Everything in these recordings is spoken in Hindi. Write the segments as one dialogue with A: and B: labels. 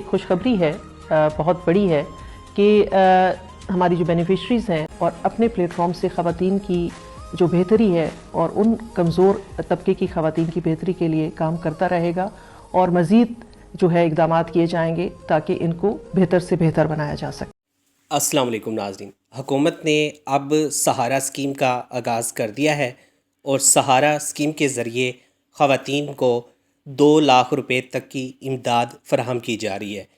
A: एक खुशखबरी है, बहुत बड़ी है कि हमारी जो बेनिफिशरीज़ हैं और अपने प्लेटफॉर्म से ख़वातीन की जो बेहतरी है और उन कमज़ोर तबके की ख़वातीन की बेहतरी के लिए काम करता रहेगा और मज़ीद जो है इक़दामात किए जाएंगे ताकि इनको बेहतर से बेहतर बनाया जा सके।
B: अस्सलाम वालेकुम नाज़रीन, हुकूमत ने अब सहारा स्कीम का आगाज़ कर दिया है और सहारा स्कीम के ज़रिए ख़वातीन को 2 लाख रुपए तक की इमदाद फ़राहम की जा रही है।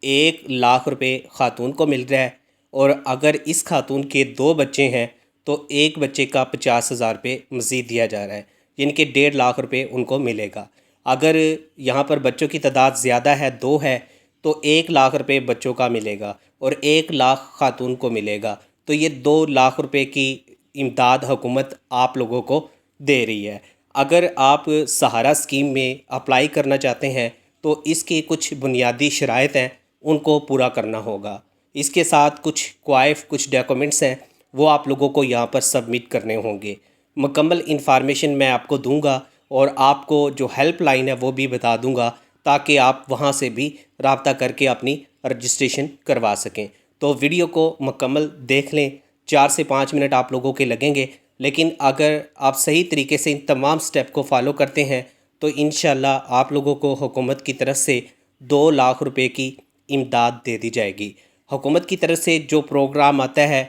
B: 1 लाख रुपए ख़ातून को मिल रहा है और अगर इस खातून के 2 बच्चे हैं तो एक बच्चे का 50,000 रुपये मज़ीद दिया जा रहा है, यानी कि 1.5 लाख रुपये उनको मिलेगा। अगर यहाँ पर बच्चों की तादाद ज़्यादा है, 2 है, तो 1 लाख रुपये बच्चों का मिलेगा और 1 लाख खातून को मिलेगा। तो ये 2 लाख रुपए की इमदाद हुकूमत आप लोगों को दे रही है। अगर आप सहारा स्कीम में अप्लाई करना चाहते हैं तो इसकी कुछ बुनियादी शराइत हैं, उनको पूरा करना होगा। इसके साथ कुछ डॉक्यूमेंट्स हैं, वो आप लोगों को यहाँ पर सबमिट करने होंगे। मुकम्मल इन्फॉर्मेशन मैं आपको दूंगा और आपको जो हेल्पलाइन है वो भी बता दूंगा ताकि आप वहाँ से भी रब्ता करके अपनी रजिस्ट्रेशन करवा सकें। तो वीडियो को मुकम्मल देख लें, 4 से 5 मिनट आप लोगों के लगेंगे, लेकिन अगर आप सही तरीके से इन तमाम स्टेप को फॉलो करते हैं तो इंशाल्लाह आप लोगों को हुकूमत की तरफ से 2 लाख रुपए की इमदाद दे दी जाएगी। हुकूमत की तरफ से जो प्रोग्राम आता है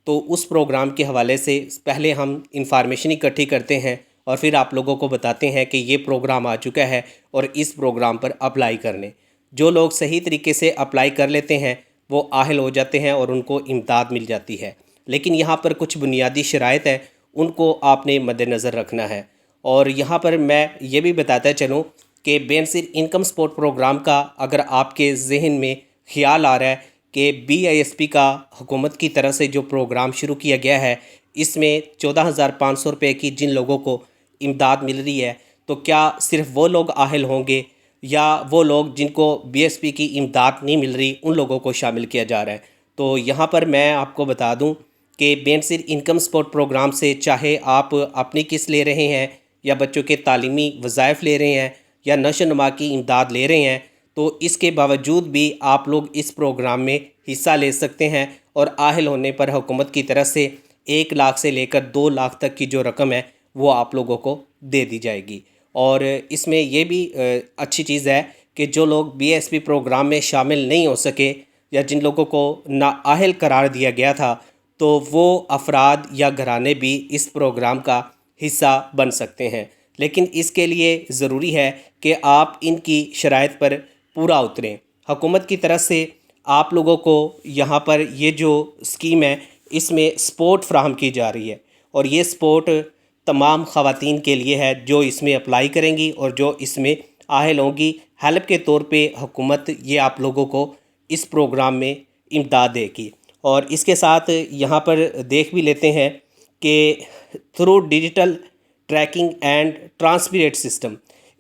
B: तो उस प्रोग्राम के हवाले से पहले हम इंफॉर्मेशन इकट्ठी करते हैं और फिर आप लोगों को बताते हैं कि ये प्रोग्राम आ चुका है और इस प्रोग्राम पर अप्लाई करने। जो लोग सही तरीके से अप्लाई कर लेते हैं वो आहल हो जाते हैं और उनको इमदाद मिल जाती है, लेकिन यहाँ पर कुछ बुनियादी शराइत हैं, उनको आपने मद्देनज़र रखना है। और यहाँ पर मैं ये भी बताता चलूँ कि बेनज़ीर इनकम सपोर्ट प्रोग्राम का अगर आपके जहन में ख्याल आ रहा है कि BISP का हुकूमत की तरफ से जो प्रोग्राम शुरू किया गया है, इसमें 14,500 रुपये की जिन लोगों को इमदाद मिल रही है, तो क्या सिर्फ़ वो लोग आहल होंगे या वो लोग जिनको BSP की इमदाद नहीं मिल रही उन लोगों को शामिल किया जा रहा है? तो यहाँ पर मैं आपको बता दूँ कि बेनज़ीर इनकम सपोर्ट प्रोग्राम से चाहे आप अपनी किस्त ले रहे हैं या बच्चों के तालीमी वज़ाइफ ले रहे हैं या नशो नुमा की इमदाद ले रहे हैं, तो इसके बावजूद भी आप लोग इस प्रोग्राम में हिस्सा ले सकते हैं और आहल होने पर हुकूमत की तरफ से 1 लाख से लेकर 2 लाख तक की जो रकम है वो आप लोगों को दे दी जाएगी। और इसमें ये भी अच्छी चीज़ है कि जो लोग BSP प्रोग्राम में शामिल नहीं हो सके या जिन लोगों को नाअहल करार दिया गया था, तो वो अफराद या घराने भी इस प्रोग्राम का हिस्सा बन सकते हैं। लेकिन इसके लिए ज़रूरी है कि आप इनकी शराइत पर पूरा उतरें। हुकूमत की तरफ से आप लोगों को यहाँ पर ये जो स्कीम है इसमें सपोर्ट फ्राहम की जा रही है और ये सपोर्ट तमाम ख़वातीन के लिए है जो इसमें अप्लाई करेंगी और जो इसमें आहल होंगी। हेल्प के तौर पे हुकूमत ये आप लोगों को इस प्रोग्राम में इमदाद देगी। और इसके साथ यहाँ पर देख भी लेते हैं कि through digital tracking and transparent system,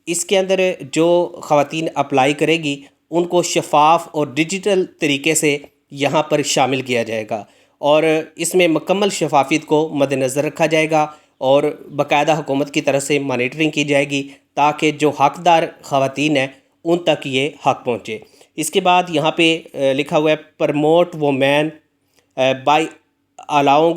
B: इसके अंदर जो ख़वातीन अप्लाई करेगी उनको शफाफ और डिजिटल तरीके से यहाँ पर शामिल किया जाएगा और इसमें मुकम्मल शफाफियत को मद्देनज़र रखा जाएगा और बाकायदा हुकूमत की तरफ से मॉनिटरिंग की जाएगी ताकि जो हकदार ख़वातीन हैं उन तक ये हक़ पहुँचे। इसके बाद यहाँ पे लिखा हुआ है promote women by allowing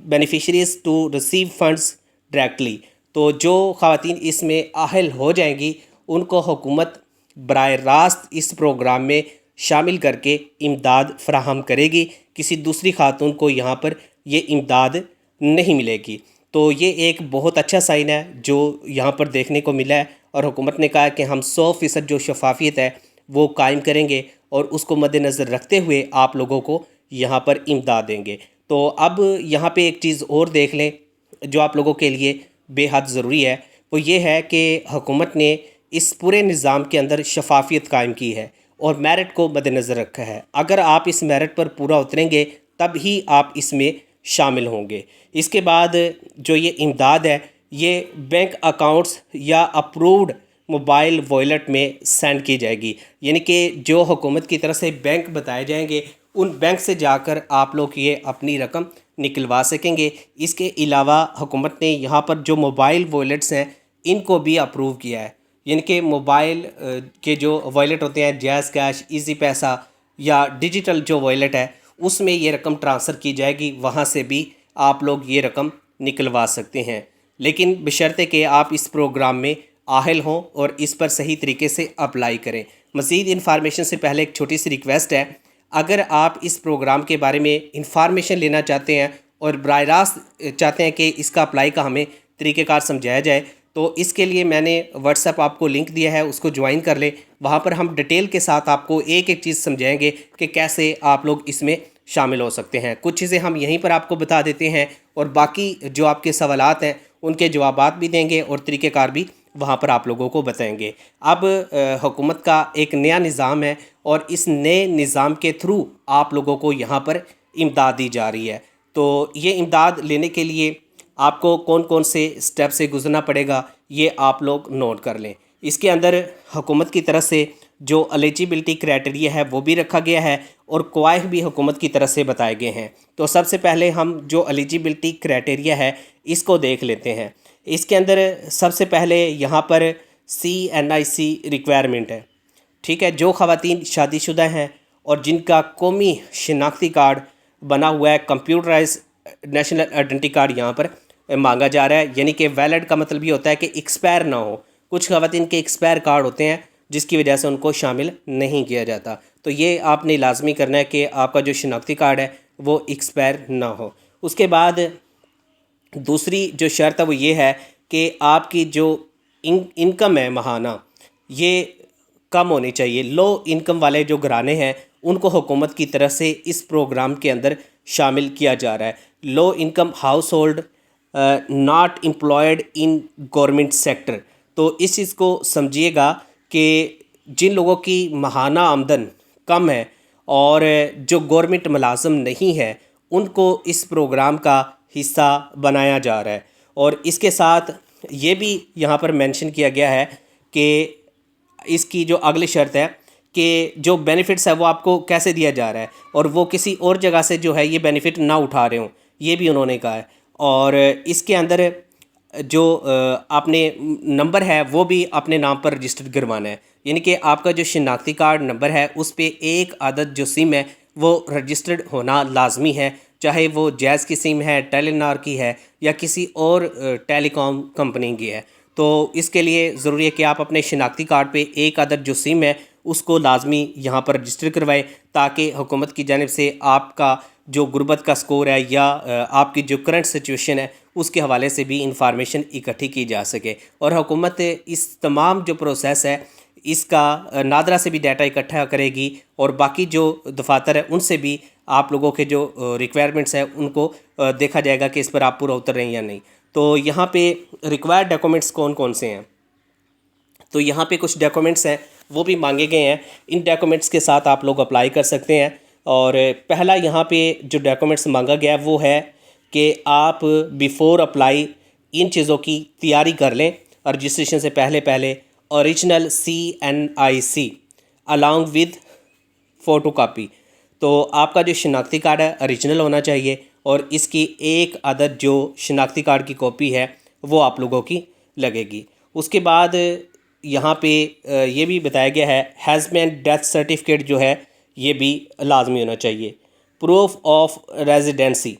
B: beneficiaries to receive funds directly. तो जो ख़वातीन इसमें आहल हो जाएंगी उनको हुकूमत बराह रास्त इस प्रोग्राम में शामिल करके इमदाद फ़राहम करेगी, किसी दूसरी खातून को यहाँ पर ये इमदाद नहीं मिलेगी। तो ये एक बहुत अच्छा साइन है जो यहाँ पर देखने को मिला है और हुकूमत ने कहा है कि हम 100% जो शफाफियत है वो कायम करेंगे और उसको मद्देनज़र रखते हुए आप लोगों को यहाँ पर इमदाद देंगे। तो अब यहाँ पे एक चीज़ और देख लें जो आप लोगों के लिए बेहद ज़रूरी है, वो ये है कि हुकूमत ने इस पूरे निज़ाम के अंदर शफाफियत कायम की है और मेरिट को मद्देनज़र रखा है। अगर आप इस मेरिट पर पूरा उतरेंगे तब ही आप इसमें शामिल होंगे। इसके बाद जो ये इमदाद है ये बैंक अकाउंट्स या अप्रूव्ड मोबाइल वॉलेट में सेंड की जाएगी, यानी कि जो हुकूमत की तरफ से बैंक बताए जाएंगे उन बैंक से जाकर आप लोग ये अपनी रकम निकलवा सकेंगे। इसके अलावा हुकूमत ने यहाँ पर जो मोबाइल वॉलेट्स हैं इनको भी अप्रूव किया है, यानी कि मोबाइल के जो वॉलेट होते हैं, जैज़ कैश, इजी पैसा या डिजिटल जो वॉलेट है, उसमें ये रकम ट्रांसफ़र की जाएगी। वहाँ से भी आप लोग ये रकम निकलवा सकते हैं, लेकिन बशर्ते कि आप इस प्रोग्राम में आहिल हों और इस पर सही तरीके से अप्लाई करें। मज़ीद इन्फॉर्मेशन से पहले एक छोटी सी रिक्वेस्ट है, अगर आप इस प्रोग्राम के बारे में इन्फॉर्मेशन लेना चाहते हैं और बराह रास्त चाहते हैं कि इसका अप्लाई का हमें तरीक़ेकार समझाया जाए, तो इसके लिए मैंने व्हाट्सएप आपको लिंक दिया है, उसको ज्वाइन कर लें। वहाँ पर हम डिटेल के साथ आपको एक एक चीज़ समझाएंगे कि कैसे आप लोग इसमें शामिल हो सकते हैं। कुछ चीज़ें हम यहीं पर आपको बता देते हैं और बाकी जो आपके सवालात हैं उनके जवाबात भी देंगे और तरीक़ेकार भी वहाँ पर आप लोगों को बताएंगे। अब हुकूमत का एक नया निज़ाम है और इस नए निज़ाम के थ्रू आप लोगों को यहाँ पर इमदाद दी जा रही है। तो ये इमदाद लेने के लिए आपको कौन कौन से स्टेप से गुजरना पड़ेगा, ये आप लोग नोट कर लें। इसके अंदर हुकूमत की तरफ से जो एलिजिबिलिटी क्राइटेरिया है वो भी रखा गया है और कवायद भी हुकूमत की तरफ से बताए गए हैं। तो सबसे पहले हम जो एलिजिबिलिटी क्राइटेरिया है इसको देख लेते हैं। इसके अंदर सबसे पहले यहाँ पर CNIC रिक्वायरमेंट है, ठीक है। जो ख़वातीन शादीशुदा हैं और जिनका कौमी शनाख्ती कार्ड बना हुआ है, कंप्यूटराइज नेशनल आइडेंटिटी कार्ड यहाँ पर मांगा जा रहा है, यानी कि वैलिड का मतलब ये होता है कि एक्सपायर ना हो। कुछ ख़वातीन के एक्सपायर कार्ड होते हैं जिसकी वजह से उनको शामिल नहीं किया जाता। तो ये आपने लाजमी करना है कि आपका जो शनाख्ती कार्ड है वो एक्सपायर ना हो। उसके बाद दूसरी जो शर्त है वो ये है कि आपकी जो इनकम है महाना, ये कम होनी चाहिए। लो इनकम वाले जो घराने हैं उनको हुकूमत की तरफ से इस प्रोग्राम के अंदर शामिल किया जा रहा है। Low income house hold not employed in government sector. तो इस चीज़ को समझिएगा कि जिन लोगों की महाना आमदन कम है और जो गवर्नमेंट मुलाजिम नहीं है उनको इस प्रोग्राम का हिस्सा बनाया जा रहा है। और इसके साथ ये भी यहाँ पर मेंशन किया गया है कि इसकी जो अगली शर्त है कि जो बेनिफिट्स है वो आपको कैसे दिया जा रहा है और वो किसी और जगह से जो है ये बेनिफिट ना उठा रहे हों, ये भी उन्होंने कहा है। और इसके अंदर जो आपने नंबर है वो भी अपने नाम पर रजिस्टर्ड करवाना है, यानी कि आपका जो शनाख्ती कार्ड नंबर है उस पर एक आदत जो सिम है वो रजिस्टर्ड होना लाजमी है, चाहे वो जैज़ की सिम है, टेलीनॉर की है या किसी और टेलीकॉम कंपनी की है। तो इसके लिए ज़रूरी है कि आप अपने शनाख्ती कार्ड पे एक आदत जो सिम है उसको लाजमी यहाँ पर रजिस्टर करवाएं, ताकि हुकूमत की जानिब से आपका जो गुर्बत का स्कोर है या आपकी जो करंट सिचुएशन है उसके हवाले से भी इंफॉर्मेशन इकट्ठी की जा सके। और हुकूमत इस तमाम जो प्रोसेस है इसका नादरा से भी डाटा इकट्ठा करेगी और बाकी जो दफातर है उनसे भी आप लोगों के जो रिक्वायरमेंट्स है उनको देखा जाएगा कि इस पर आप पूरा उतर रहे हैं या नहीं। तो यहाँ पे रिक्वायर्ड डॉक्यूमेंट्स कौन कौन से हैं, तो यहाँ पे कुछ डॉक्यूमेंट्स हैं वो भी मांगे गए हैं। इन डॉक्यूमेंट्स के साथ आप लोग अप्लाई कर सकते हैं। और पहला यहाँ पे जो डॉक्यूमेंट्स मांगा गया है वो है कि आप बिफ़ोर अप्लाई इन चीज़ों की तैयारी कर लें। रजिस्ट्रेशन से पहले original CNIC along with photo copy. तो आपका जो शनाख्ती कार्ड है ओरिजिनल होना चाहिए और इसकी एक अदद जो शनाख्ती कार्ड की कॉपी है वो आप लोगों की लगेगी। उसके बाद यहाँ पे ये भी बताया गया है हस्बैंड डेथ सर्टिफिकेट जो है ये भी लाजमी होना चाहिए। प्रूफ ऑफ रेजिडेंसी,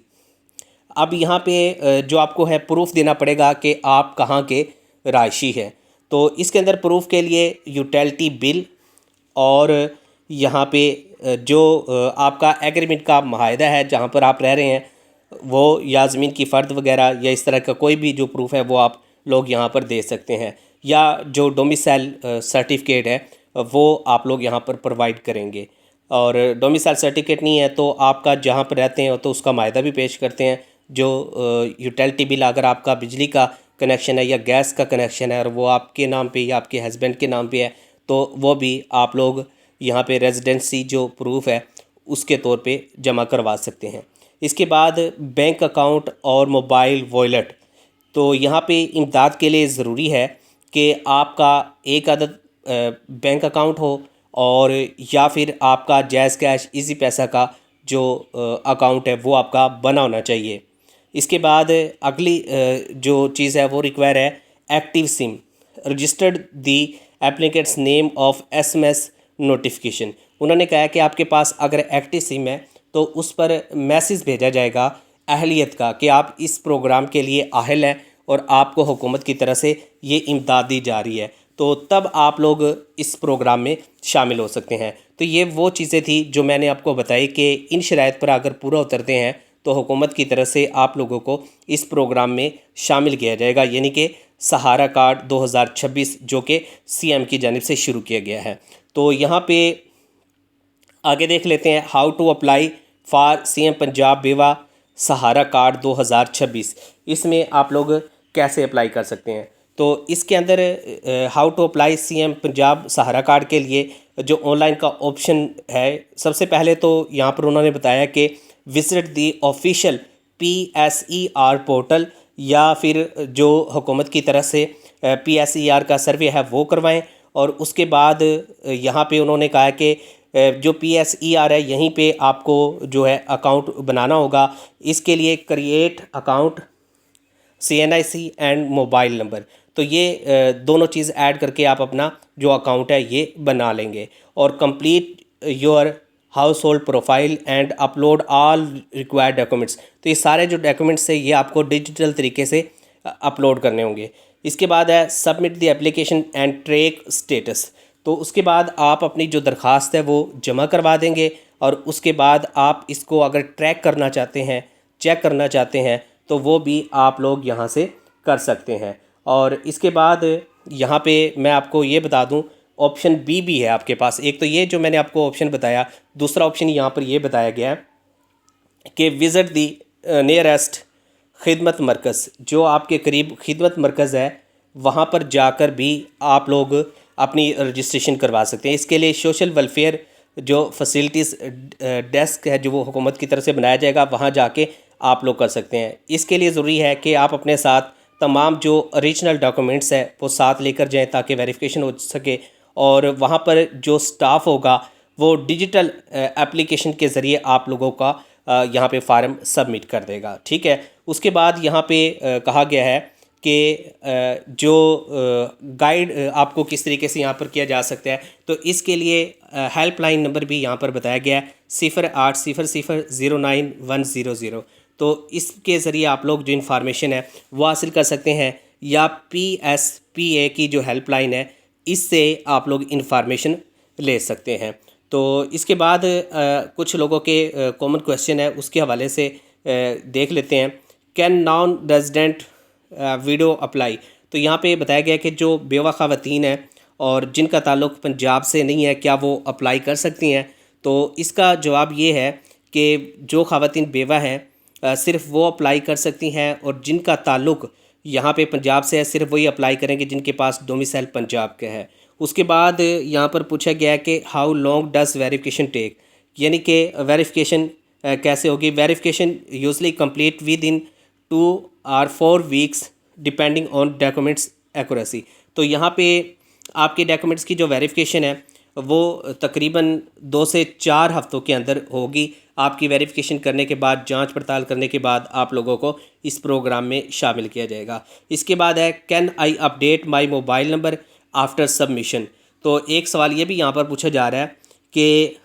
B: अब यहाँ पे जो आपको है प्रूफ देना पड़ेगा कि आप कहाँ के रहायशी हैं। तो इसके अंदर प्रूफ के लिए यूटिलिटी बिल और यहाँ पे जो आपका एग्रीमेंट का माहिदा है जहाँ पर आप रह रहे हैं वो या ज़मीन की फ़र्द वगैरह या इस तरह का कोई भी जो प्रूफ है वो आप लोग यहाँ पर दे सकते हैं, या जो डोमिसाइल सर्टिफिकेट है वो आप लोग यहाँ पर प्रोवाइड करेंगे। और डोमिसाइल सर्टिफिकेट नहीं है तो आपका जहाँ पर रहते हैं तो उसका माहिदा भी पेश करते हैं। जो यूटिलिटी बिल, अगर आपका बिजली का कनेक्शन है या गैस का कनेक्शन है और वो आपके नाम पे या आपके हस्बैंड के नाम पे है तो वो भी आप लोग यहाँ पे रेजिडेंसी जो प्रूफ है उसके तौर पे जमा करवा सकते हैं। इसके बाद बैंक अकाउंट और मोबाइल वॉलेट, तो यहाँ पे इमदाद के लिए ज़रूरी है कि आपका एक अदद बैंक अकाउंट हो और या फिर आपका जैज़ कैश इजी पैसा का जो अकाउंट है वो आपका बना होना चाहिए। इसके बाद अगली जो चीज़ है वो रिक्वायर है active SIM. Registered the applicants name of SMS notification. उन्होंने कहा कि आपके पास अगर एक्टिव सिम है तो उस पर मैसेज भेजा जाएगा अहलियत का कि आप इस प्रोग्राम के लिए अहल हैं और आपको हुकूमत की तरफ से ये इमदाद दी जा रही है, तो तब आप लोग इस प्रोग्राम में शामिल हो सकते हैं। तो ये वो चीज़ें थी जो मैंने आपको बताई कि इन शराइत पर अगर पूरा उतरते हैं तो हुकूमत की तरफ से आप लोगों को इस प्रोग्राम में शामिल किया जाएगा, यानी कि सहारा कार्ड 2026 जो कि CM की जानिब से शुरू किया गया है। तो यहाँ पे आगे देख लेते हैं, how to apply for CM Punjab बेवा सहारा कार्ड 2026। इसमें आप लोग कैसे अप्लाई कर सकते हैं। तो इसके अंदर how to apply CM Punjab सहारा कार्ड के लिए जो ऑनलाइन का ऑप्शन है, सबसे पहले तो यहाँ पर उन्होंने बताया कि visit the official PSER portal, या फिर जो हुकूमत की तरफ से PSER का सर्वे है वो करवाएं। और उसके बाद यहाँ पे उन्होंने कहा कि जो PSER है यहीं पे आपको जो है अकाउंट बनाना होगा। इसके लिए create account CNIC and mobile number, तो ये दोनों चीज़ ऐड करके आप अपना जो अकाउंट है ये बना लेंगे। और complete your house hold profile and upload all required documents, तो ये सारे जो डॉक्यूमेंट्स है ये आपको डिजिटल तरीके से अपलोड करने होंगे। इसके बाद है submit the application and track status, तो उसके बाद आप अपनी जो दरख्वास्त है वो जमा करवा देंगे और उसके बाद आप इसको अगर ट्रैक करना चाहते हैं, चेक करना चाहते हैं, तो वो भी आप लोग यहाँ से कर सकते हैं। और इसके बाद यहाँ पे मैं आपको ये बता दूँ, ऑप्शन B भी है आपके पास। एक तो ये जो मैंने आपको ऑप्शन बताया, दूसरा ऑप्शन यहाँ पर ये बताया गया है कि विज़िट दी नियरेस्ट खिदमत मरकज़, जो आपके करीब खिदमत मरकज़ है वहाँ पर जाकर भी आप लोग अपनी रजिस्ट्रेशन करवा सकते हैं। इसके लिए सोशल वेलफेयर जो फैसिलिटीज़ डेस्क है जो वो हुकूमत की तरफ से बनाया जाएगा, वहाँ जाके आप लोग कर सकते हैं। इसके लिए ज़रूरी है कि आप अपने साथ तमाम जो ओरिजिनल डॉक्यूमेंट्स है वो साथ लेकर जाएं ताकि वेरिफिकेशन हो सके। और वहाँ पर जो स्टाफ होगा वो डिजिटल एप्लीकेशन के ज़रिए आप लोगों का यहाँ पे फार्म सबमिट कर देगा, ठीक है। उसके बाद यहाँ पे कहा गया है कि जो गाइड आपको किस तरीके से यहाँ पर किया जा सकता है, तो इसके लिए हेल्पलाइन नंबर भी यहाँ पर बताया गया है 0800009100। तो इसके ज़रिए आप लोग जो इन्फॉर्मेशन है वो हासिल कर सकते हैं, या PSPA की जो हेल्पलाइन है इससे आप लोग इन्फॉर्मेशन ले सकते हैं। तो इसके बाद कुछ लोगों के कॉमन क्वेश्चन है उसके हवाले से देख लेते हैं। Can non resident video apply, तो यहाँ पे बताया गया कि जो बेवा ख़वातीन हैं और जिनका ताल्लुक़ पंजाब से नहीं है, क्या वो अप्लाई कर सकती हैं। तो इसका जवाब ये है कि जो ख़वातीन बेवा हैं सिर्फ़ वो अप्लाई कर सकती हैं, और जिनका ताल्लुक़ यहाँ पे पंजाब से है सिर्फ वही अप्लाई करेंगे जिनके पास डोमिसाइल पंजाब का है। उसके बाद यहाँ पर पूछा गया है कि how long does verification take, यानी कि वेरिफिकेशन कैसे होगी। Verification usually complete within 2 or 4 weeks depending on documents accuracy. तो यहाँ पे आपके डॉक्यूमेंट्स की जो वेरिफिकेशन है वो तकरीबन 2 से 4 हफ्तों के अंदर होगी। आपकी वेरिफिकेशन करने के बाद, जांच पड़ताल करने के बाद आप लोगों को इस प्रोग्राम में शामिल किया जाएगा। इसके बाद है can I update my mobile number after submission. तो एक सवाल ये भी यहाँ पर पूछा जा रहा है कि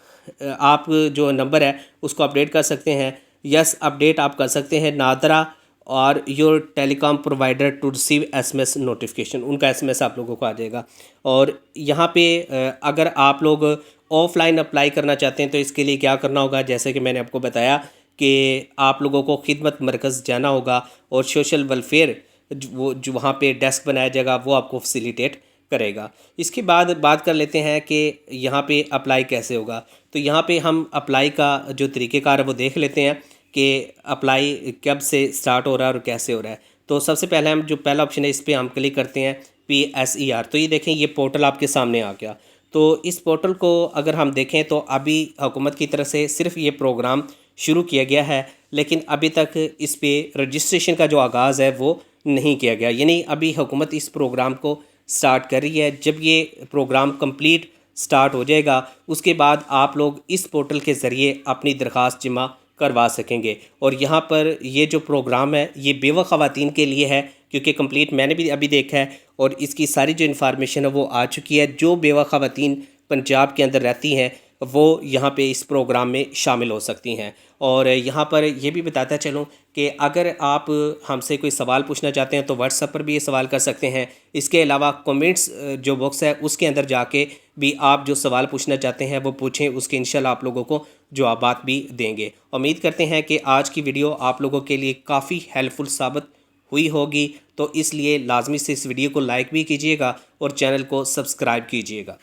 B: आप जो नंबर है उसको अपडेट कर सकते हैं। यस, अपडेट आप कर सकते हैं। नादरा और your telecom provider to receive SMS notification, उनका SMS आप लोगों को आ जाएगा। और यहाँ पे अगर आप लोग ऑफ़लाइन अप्लाई करना चाहते हैं तो इसके लिए क्या करना होगा, जैसे कि मैंने आपको बताया कि आप लोगों को खिदमत मरकज़ जाना होगा और सोशल वेलफेयर वो जो वहाँ पे डेस्क बनाया जाएगा वो आपको फैसिलिटेट करेगा। इसके बाद बात कर लेते हैं कि यहाँ पे अप्लाई कैसे होगा। तो यहाँ पे हम अप्लाई का जो तरीक़ेकार है वो देख लेते हैं कि अप्लाई कब से स्टार्ट हो रहा है और कैसे हो रहा है। तो सबसे पहले हम जो पहला ऑप्शन है इस पर हम क्लिक करते हैं PSER। तो ये देखें, ये पोर्टल आपके सामने आ गया। तो इस पोर्टल को अगर हम देखें तो अभी हुकूमत की तरफ से सिर्फ ये प्रोग्राम शुरू किया गया है, लेकिन अभी तक इस पर रजिस्ट्रेशन का जो आगाज़ है वो नहीं किया गया, यानी अभी हुकूमत इस प्रोग्राम को स्टार्ट कर रही है। जब ये प्रोग्राम कंप्लीट स्टार्ट हो जाएगा उसके बाद आप लोग इस पोर्टल के ज़रिए अपनी दरख्वास्त जमा करवा सकेंगे। और यहाँ पर ये जो प्रोग्राम है ये बेवा ख़वातीन के लिए है क्योंकि कंप्लीट मैंने भी अभी देखा है और इसकी सारी जो इन्फॉर्मेशन है वो आ चुकी है। जो बेवा ख़वातीन पंजाब के अंदर रहती हैं वो यहाँ पे इस प्रोग्राम में शामिल हो सकती हैं। और यहाँ पर ये भी बताता चलूँ कि अगर आप हमसे कोई सवाल पूछना चाहते हैं तो व्हाट्सएप पर भी ये सवाल कर सकते हैं। इसके अलावा कमेंट्स जो बॉक्स है उसके अंदर जाके भी आप जो सवाल पूछना चाहते हैं वो पूछें, उसके इंशाल्लाह आप लोगों को जवाबात भी देंगे। उम्मीद करते हैं कि आज की वीडियो आप लोगों के लिए काफ़ी हेल्पफुल साबित हुई होगी, तो इसलिए लाजमी से इस वीडियो को लाइक भी कीजिएगा और चैनल को सब्सक्राइब कीजिएगा।